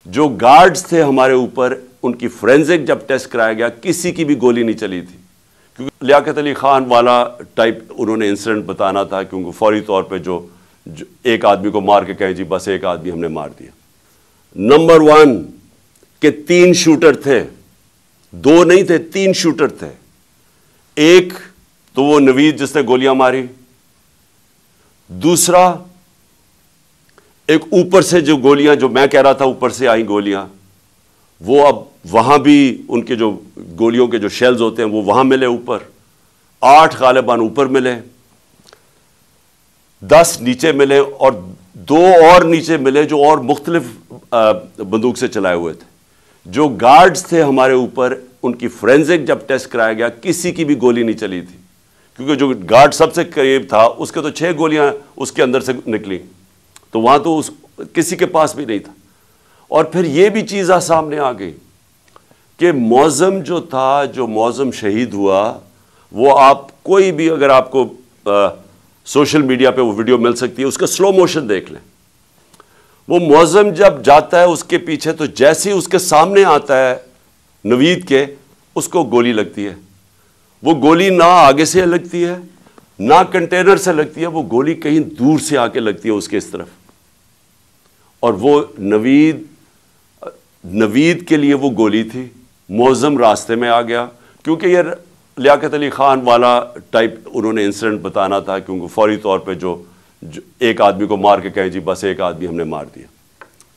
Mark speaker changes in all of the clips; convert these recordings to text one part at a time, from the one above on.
Speaker 1: جو گارڈز تھے ہمارے اوپر ان کی فورینزک جب ٹیسٹ کرایا گیا کسی کی بھی گولی نہیں چلی تھی، کیونکہ لیاقت علی خان والا ٹائپ انہوں نے انسیڈنٹ بتانا تھا، کیونکہ فوری طور پہ جو ایک آدمی کو مار کے کہیں جی بس ایک آدمی ہم نے مار دیا۔ نمبر 1 کہ 3 شوٹر تھے، 2 نہیں تھے، 3 شوٹر تھے۔ ایک تو وہ نوید جس نے گولیاں ماری، دوسرا ایک اوپر سے جو گولیاں، جو میں کہہ رہا تھا اوپر سے آئیں گولیاں، وہ اب وہاں بھی ان کے جو گولیوں کے جو شیلز ہوتے ہیں وہ وہاں ملے اوپر، 8 غالباً اوپر ملے، 10 نیچے ملے، اور 2 اور نیچے ملے جو اور مختلف بندوق سے چلائے ہوئے تھے۔ جو گارڈز تھے ہمارے اوپر ان کی فورینزک جب ٹیسٹ کرایا گیا کسی کی بھی گولی نہیں چلی تھی، کیونکہ جو گارڈ سب سے قریب تھا اس کے تو 6 گولیاں اس کے اندر سے نکلی، تو وہاں تو کسی کے پاس بھی نہیں تھا۔ اور پھر یہ بھی چیز سامنے آ گئی کہ معظم جو تھا، جو معظم شہید ہوا، وہ آپ کوئی بھی اگر آپ کو سوشل میڈیا پہ وہ ویڈیو مل سکتی ہے، اس کا سلو موشن دیکھ لیں۔ وہ معظم جب جاتا ہے اس کے پیچھے تو جیسے ہی اس کے سامنے آتا ہے نوید کے، اس کو گولی لگتی ہے۔ وہ گولی نہ آگے سے لگتی ہے نہ کنٹینر سے لگتی ہے، وہ گولی کہیں دور سے آ کے لگتی ہے اس کے اس طرف، اور وہ نوید کے لیے وہ گولی تھی۔ معظم راستے میں آ گیا، کیونکہ یہ لیاقت علی خان والا ٹائپ انہوں نے انسیڈنٹ بتانا تھا، کیونکہ فوری طور پہ جو ایک آدمی کو مار کے کہیں جی بس ایک آدمی ہم نے مار دیا،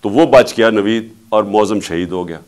Speaker 1: تو وہ بچ گیا نوید اور معظم شہید ہو گیا۔